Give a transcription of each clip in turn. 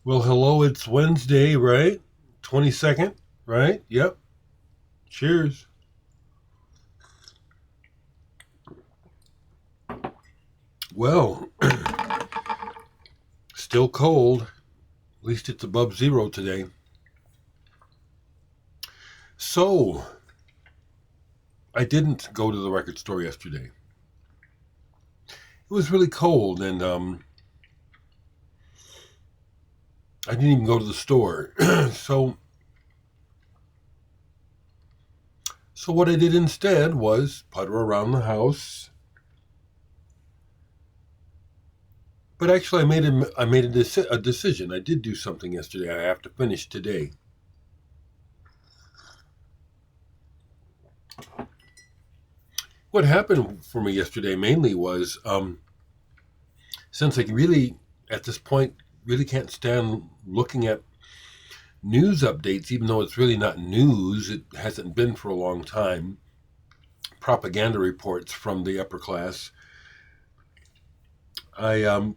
Well, hello, it's Wednesday, right? 22nd, right? Yep. Cheers. Well, still cold. At least it's above zero today. So, I didn't go to the record store yesterday. It was really cold, and I didn't even go to the store. so, so what I did instead was putter around the house. But actually, I made a decision. I did do something yesterday. I have to finish today. What happened for me yesterday mainly was since I really, at this point, really can't stand looking at news updates, even though it's really not news, it hasn't been for a long time, propaganda reports from the upper class. I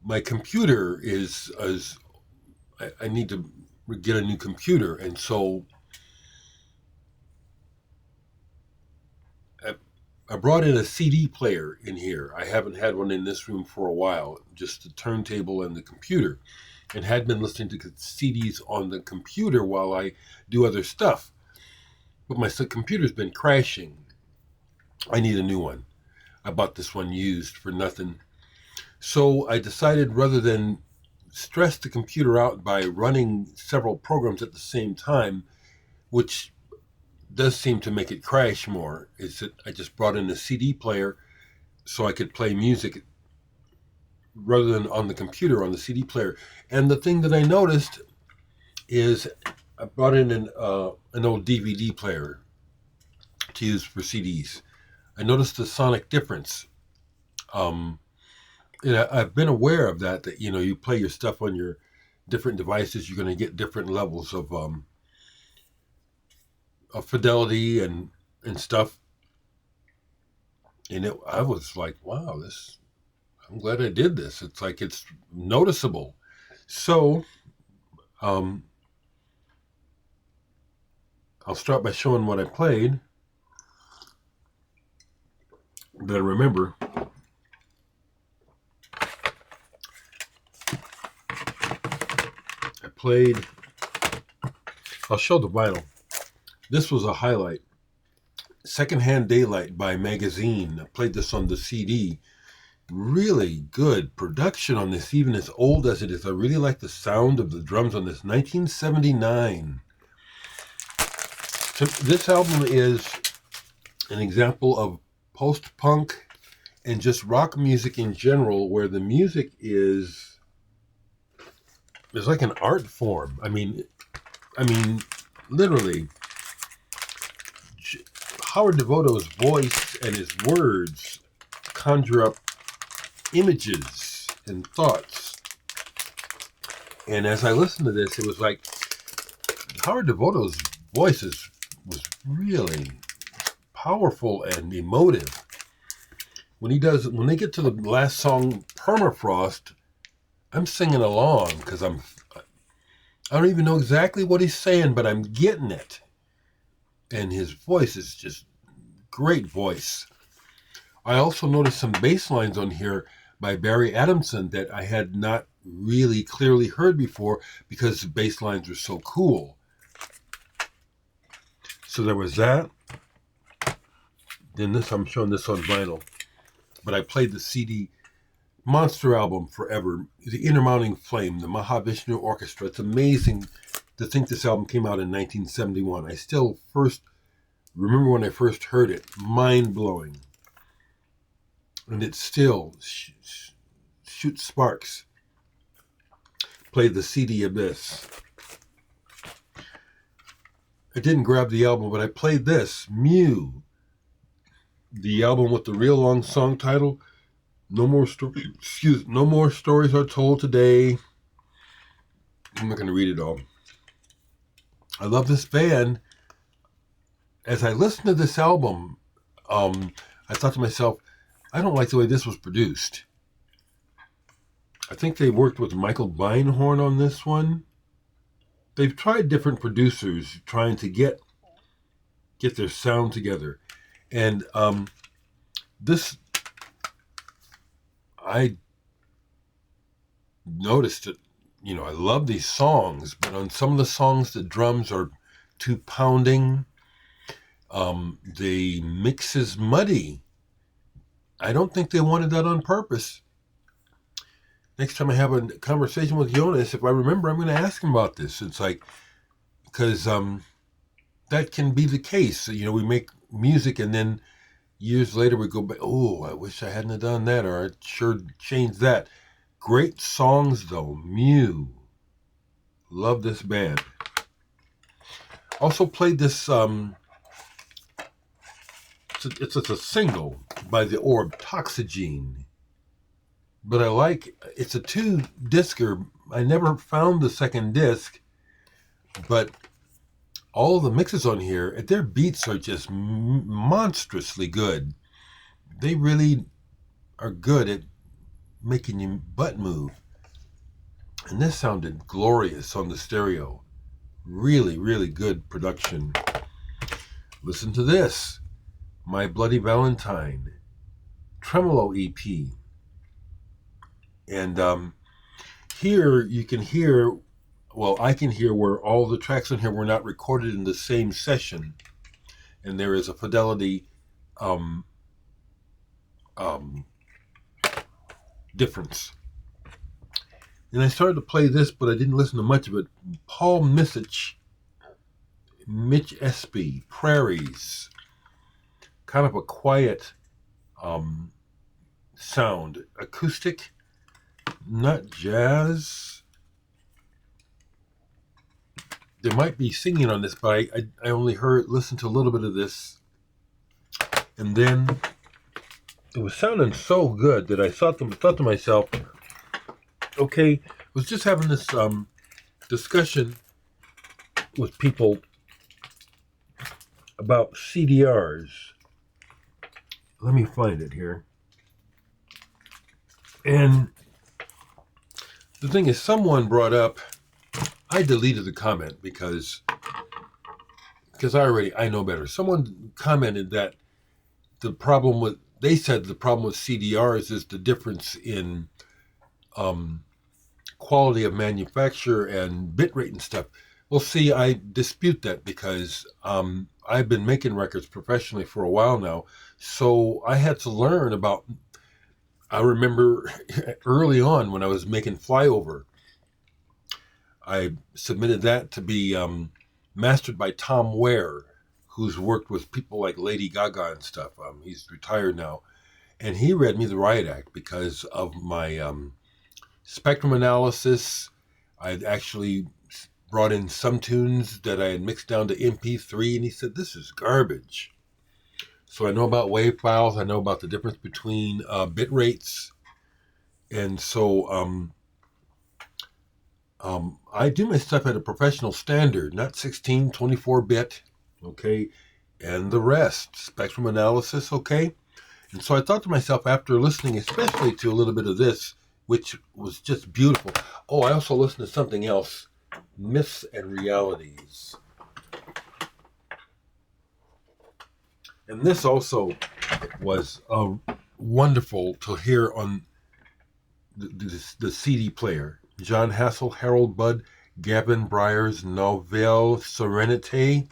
my computer is I need to get a new computer, and so I brought in a CD player in here. I haven't had one in this room for a while, just the turntable and the computer, and had been listening to CDs on the computer while I do other stuff. But my computer's been crashing. I need a new one. I bought this one used for nothing. So I decided rather than stress the computer out by running several programs at the same time, which does seem to make it crash more, is that I just brought in a CD player so I could play music rather than on the computer on the CD player. And the thing that I noticed is I brought in an old DVD player to use for CDs. I noticed the sonic difference. I've been aware of that you play your stuff on your different devices, you're going to get different levels of fidelity and stuff. And I was like, wow, I'm glad I did this. It's like it's noticeable. So I'll start by showing what I played. That I remember. I'll show the vinyl. This was a highlight. Secondhand Daylight by Magazine. I played this on the CD. Really good production on this, even as old as it is. I really like the sound of the drums on this. 1979. So this album is an example of post-punk and just rock music in general, where the music is like an art form. I mean, literally, Howard Devoto's voice and his words conjure up images and thoughts. And as I listened to this, it was like Howard Devoto's voice was really powerful and emotive. When they get to the last song, Permafrost, I'm singing along because I don't even know exactly what he's saying, but I'm getting it. And his voice is just great voice. I also noticed some bass lines on here by Barry Adamson that I had not really clearly heard before because the bass lines are so cool. So there was that. Then I'm showing this on vinyl. But I played the CD monster album forever, The Intermounting Flame, the Mahavishnu Orchestra. It's amazing to think this album came out in 1971. I still remember when I first heard it, mind-blowing. And it still shoots sparks. Played the CD Abyss. I didn't grab the album, but I played this, Mu, the album with the real long song title, No More Stories Are Told Today. I'm not going to read it all. I love this band. As I listened to this album, I thought to myself, I don't like the way this was produced. I think they worked with Michael Beinhorn on this one. They've tried different producers trying to get their sound together. And this, I noticed it, I love these songs, but on some of the songs, the drums are too pounding. The mix is muddy. I don't think they wanted that on purpose. Next time I have a conversation with Jonas, if I remember, I'm going to ask him about this. It's like, because that can be the case. We make music and then years later we go back, oh, I wish I hadn't done that, or I sure changed that. Great songs though. Mu. Love this band. Also played this, it's a single by the Orb, Toxigene. But it's a 2-discer. I never found the second disc, but all the mixes on here, their beats are just monstrously good. They really are good at making your butt move. And this sounded glorious on the stereo. Really, really good production. Listen to this. My Bloody Valentine. Tremolo EP. And here you can hear, I can hear where all the tracks on here were not recorded in the same session. And there is a fidelity difference. And I started to play this, but I didn't listen to much of it. Paul Misich, Mitch Espy, Prairies. Kind of a quiet sound. Acoustic, not jazz. There might be singing on this, but I only listened to a little bit of this. And then it was sounding so good that I thought to myself, okay, I was just having this discussion with people about CDRs. Let me find it here. And the thing is, someone brought up, I deleted the comment because I know better. Someone commented that they said the problem with CDRs is the difference in quality of manufacture and bitrate and stuff. Well, see, I dispute that because I've been making records professionally for a while now, so I had to learn about. I remember early on when I was making Flyover, I submitted that to be mastered by Tom Ware, who's worked with people like Lady Gaga and stuff. He's retired now. And he read me the Riot Act because of my spectrum analysis. I'd actually brought in some tunes that I had mixed down to MP3, and he said, this is garbage. So I know about wave files. I know about the difference between bit rates. And so I do my stuff at a professional standard, not 16, 24-bit, okay, and the rest, spectrum analysis, okay? And so I thought to myself, after listening especially to a little bit of this, which was just beautiful. Oh, I also listened to something else, Myths and Realities. And this also was wonderful to hear on the CD player. John Hassel, Harold Budd, Gavin Bryars, Nouvelle Serenité,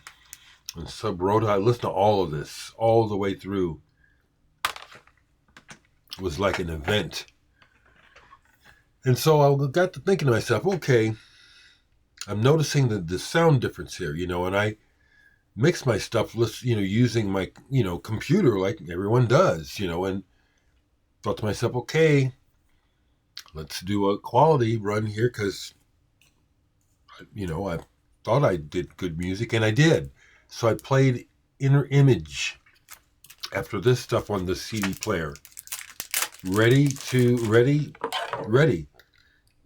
and Sub Rosa. I listened to all of this all the way through. It was like an event. And so I got to thinking to myself, okay, I'm noticing the sound difference here, and I mix my stuff, using my, computer like everyone does, and thought to myself, okay, let's do a quality run here because, I thought I did good music, and I did. So I played Inner Image after this stuff on the CD player. Ready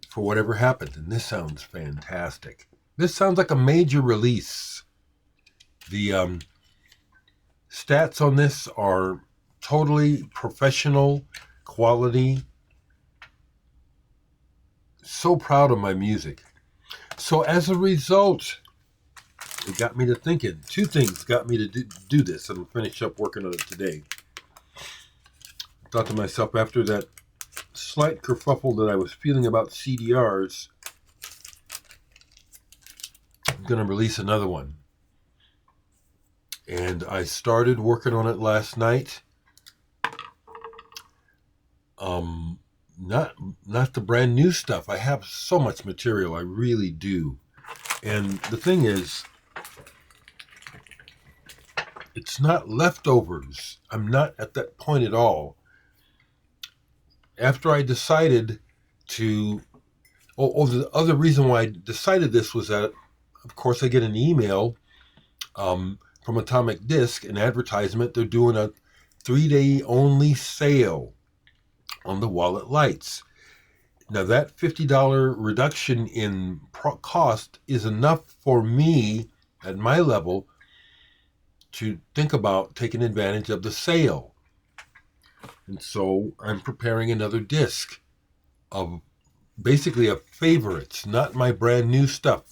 for whatever happened. And this sounds fantastic. This sounds like a major release. The stats on this are totally professional quality. so proud of my music. So as a result, it got me to thinking. Two things got me to do this, and I'll finish up working on it today. I thought to myself, after that slight kerfuffle that I was feeling about CDRs, I'm going to release another one. And I started working on it last night. Not the brand new stuff. I have so much material, I really do. And the thing is, it's not leftovers. I'm not at that point at all. After I decided to, the other reason why I decided this was that, of course, I get an email from Atomic Disc, an advertisement. They're doing a 3-day only sale on the wallet lights. Now that $50 reduction in cost is enough for me at my level to think about taking advantage of the sale. And so I'm preparing another disc of basically of favorites, not my brand new stuff.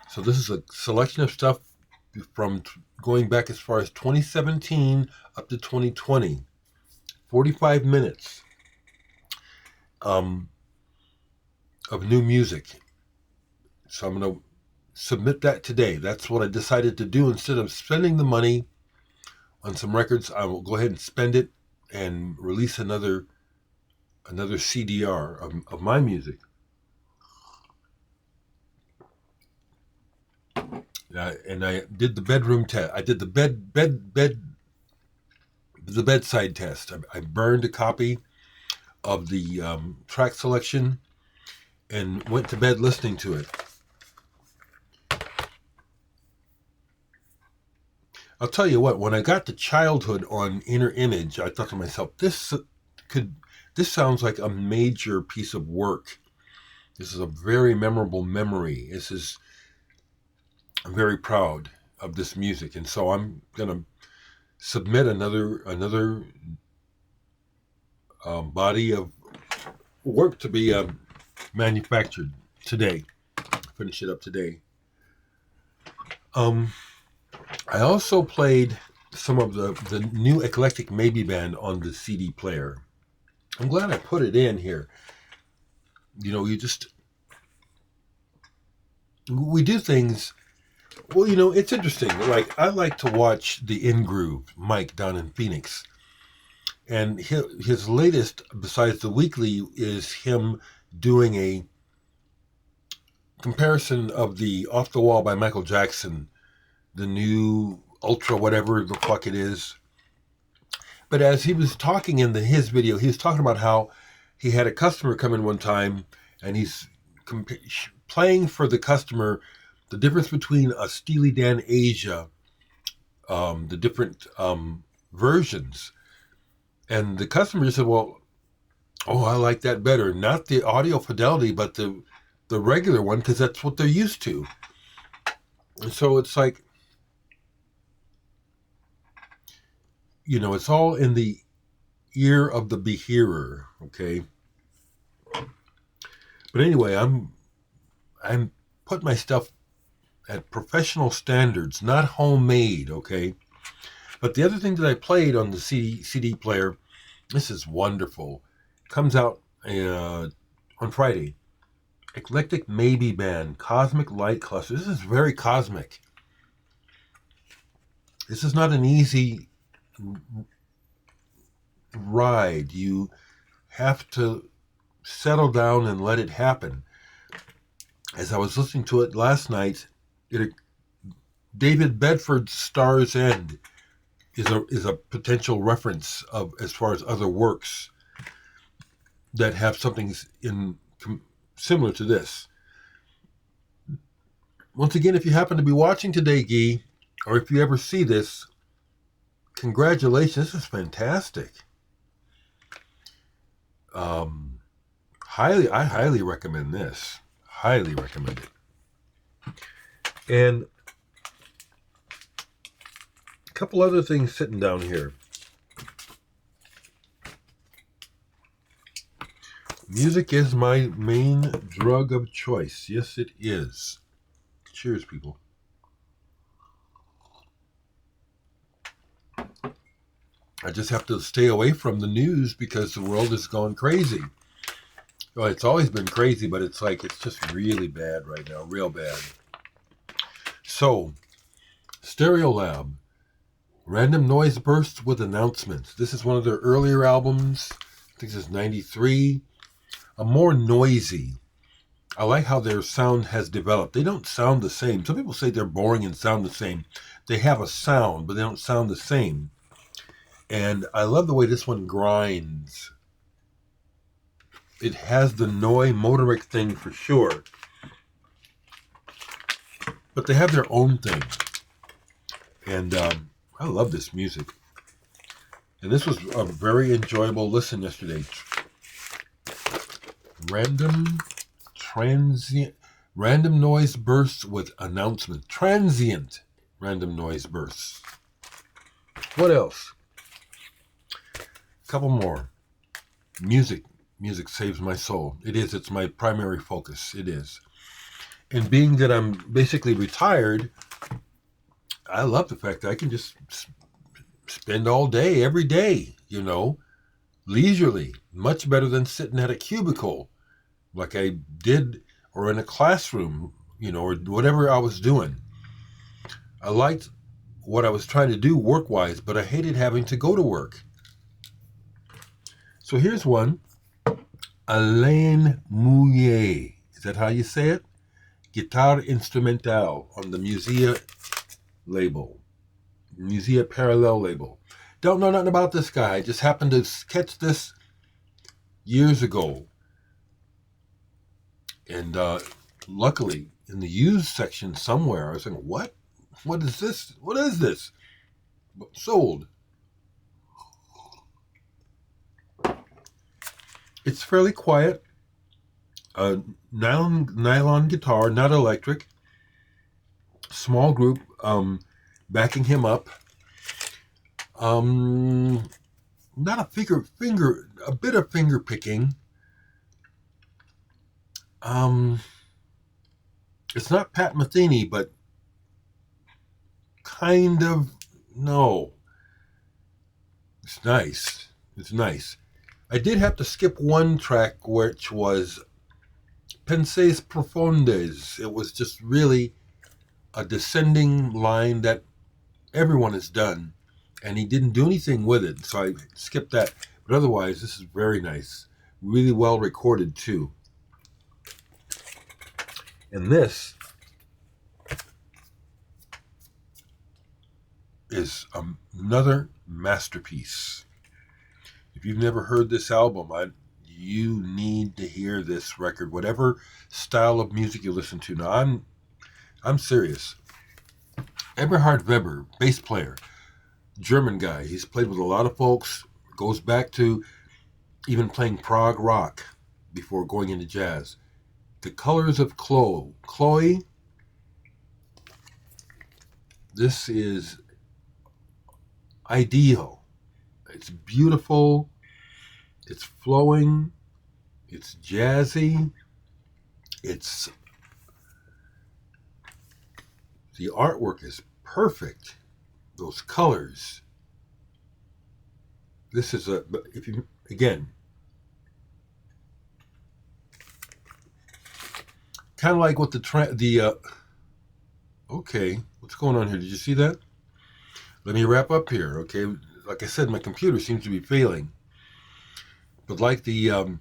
So this is a selection of stuff from going back as far as 2017 up to 2020. 45 minutes of new music. So I'm going to submit that today. That's what I decided to do. Instead of spending the money on some records, I will go ahead and spend it and release another CDR of my music. And I did the bedroom test. I did the bedside test. I burned a copy of the track selection and went to bed listening to it. I'll tell you what, when I got to Childhood on Inner Image, I thought to myself, this sounds like a major piece of work. This is a very memorable memory. I'm very proud of this music, and so I'm going to submit another body of work to be manufactured today. Finish it up today. I also played some of the new Eclectic Maybe Band on the CD player. I'm glad I put it in here. You know, we do things. Well, you know, it's interesting. Like, I like to watch the In Groove, Mike down in Phoenix. And his latest, besides the weekly, is him doing a comparison of the Off the Wall by Michael Jackson, the new Ultra, whatever the fuck it is. But as he was talking in his video, he was talking about how he had a customer come in one time, and he's playing for the customer the difference between a Steely Dan Asia, the different versions. And the customer said, well, I like that better. Not the audio fidelity, but the regular one, because that's what they're used to. And so it's like, you know, it's all in the ear of the behearer, okay? But anyway, I'm putting my stuff at professional standards, not homemade, okay? But the other thing that I played on the CD player, this is wonderful, comes out on Friday. Eclectic Maybe Band, Cosmic Light Cluster. This is very cosmic. This is not an easy ride. You have to settle down and let it happen. As I was listening to it last night, David Bedford's Star's End is a potential reference of as far as other works that have something similar to this. Once again, if you happen to be watching today, Guy, or if you ever see this, congratulations, this is fantastic. I highly recommend this. Highly recommend it. And a couple other things sitting down here. Music is my main drug of choice. Yes, it is. Cheers, people. I just have to stay away from the news because the world is going crazy. Well, it's always been crazy, but it's like it's just really bad right now, real bad. So, Stereol Lab, random noise bursts with announcements. This is one of their earlier albums. I think this is 93. A more noisy. I like how their sound has developed. They don't sound the same. Some people say they're boring and sound the same. They have a sound, but they don't sound the same. And I love the way this one grinds. It has the Noi motoric thing for sure. But they have their own thing. And I love this music. And this was a very enjoyable listen yesterday. Random noise bursts with announcement. Transient random noise bursts. What else? A couple more. Music saves my soul. It is. It's my primary focus. It is. And being that I'm basically retired, I love the fact that I can just spend all day, every day, leisurely. Much better than sitting at a cubicle like I did, or in a classroom, or whatever I was doing. I liked what I was trying to do work-wise, but I hated having to go to work. So here's one. Alain Mu. Is that how you say it? Guitar Instrumental on the Musea label. Musea Parallel label. Don't know nothing about this guy. I just happened to catch this years ago. And luckily, in the used section somewhere, I was thinking, what? What is this? What is this? Sold. It's fairly quiet. Nylon guitar, not electric. Small group backing him up. Not a a bit of finger picking. It's not Pat Metheny, but kind of, no. It's nice. It's nice. I did have to skip one track, which was Penses Profondes. It was just really a descending line that everyone has done, and he didn't do anything with it, so I skipped that. But otherwise, this is very nice. Really well recorded, too. And this is another masterpiece. If you've never heard this album, you need to hear this record, whatever style of music you listen to. Now, I'm serious. Ard Weber, bass player, German guy. He's played with a lot of folks. Goes back to even playing prog rock before going into jazz. The Colors of Chloe. This is ideal. It's beautiful. It's flowing. It's jazzy. The artwork is perfect. Those colors. This is kind of like what okay, what's going on here? Did you see that? Let me wrap up here, okay? Like I said, my computer seems to be failing. But like the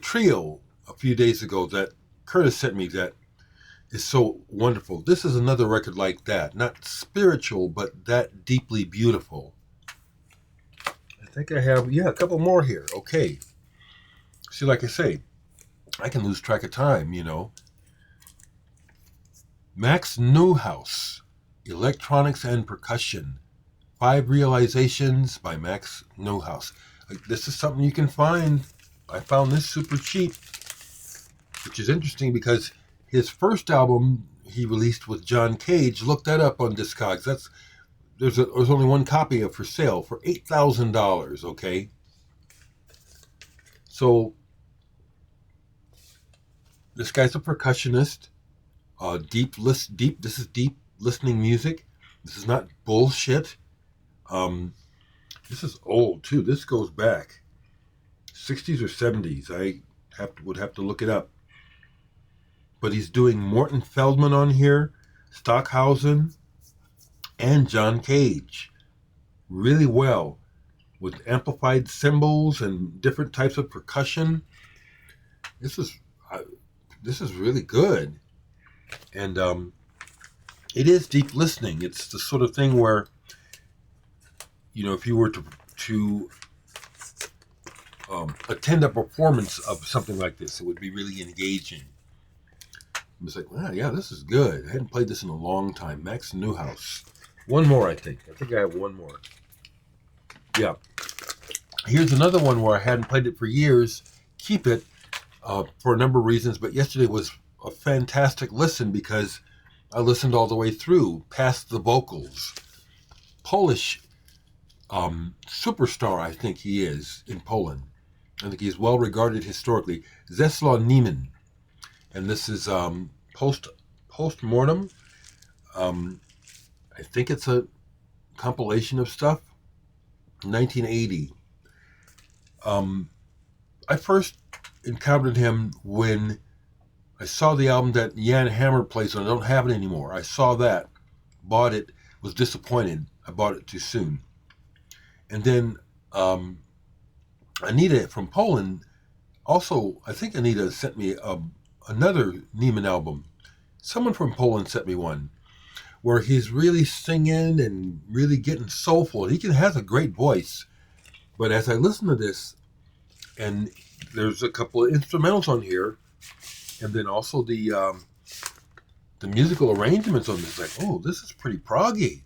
trio a few days ago that Curtis sent me that is so wonderful. This is another record like that. Not spiritual, but that deeply beautiful. I think I have, a couple more here. Okay. See, like I say, I can lose track of time, Max Neuhaus, Electronics and Percussion. 5 Realizations by Max Neuhaus. This is something you can find. I found this super cheap, which is interesting because his first album he released with John Cage, look that up on Discogs. There's only one copy of for sale for $8,000, okay? So this guy's a percussionist. This is deep listening music. This is not bullshit. This is old too. This goes back 60s or 70s. Would have to look it up. But he's doing Morton Feldman on here, Stockhausen, and John Cage really well with amplified cymbals and different types of percussion. This is really good, and it is deep listening. It's the sort of thing where, if you were to attend a performance of something like this, it would be really engaging. It's like, wow, yeah, this is good. I hadn't played this in a long time. Max Neuhaus. One more, I think. I think I have one more. Yeah. Here's another one where I hadn't played it for years. Keep it for a number of reasons, but yesterday was a fantastic listen because I listened all the way through, past the vocals. Polish superstar, I think he is, in Poland. I think he's well regarded historically. Czesław Niemann. And this is Postmortem. I think it's a compilation of stuff. 1980. I first encountered him when I saw the album that Jan Hammer plays on. I don't have it anymore. I saw that, bought it, was disappointed. I bought it too soon. And then Anita from Poland, also, I think Anita sent me another Niemann album. Someone from Poland sent me one where he's really singing and really getting soulful. He has a great voice. But as I listen to this, and there's a couple of instrumentals on here, and then also the musical arrangements on this, like, oh, this is pretty proggy.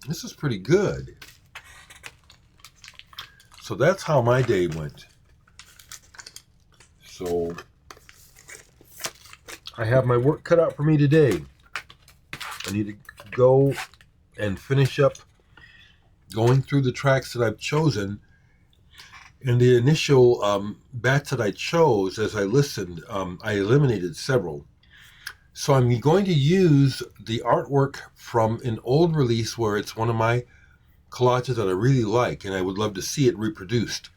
This is pretty good. So that's how my day went. So I have my work cut out for me today. I need to go and finish up going through the tracks that I've chosen. In the initial batch that I chose, as I listened, I eliminated several. So I'm going to use the artwork from an old release where it's one of my collages that I really like, and I would love to see it reproduced.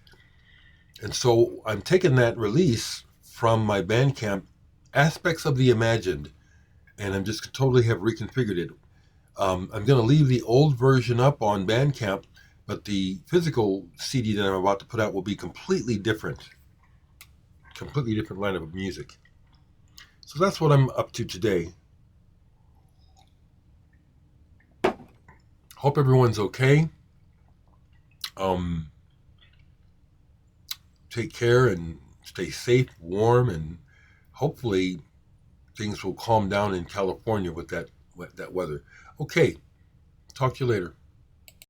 And so I'm taking that release from my Bandcamp, Aspects of the Imagined, and I'm just totally have reconfigured it. I'm going to leave the old version up on Bandcamp, but the physical CD that I'm about to put out will be completely different lineup of music. So that's what I'm up to today. Hope everyone's okay. Take care and stay safe, warm, and hopefully things will calm down in California with that weather. Okay, talk to you later.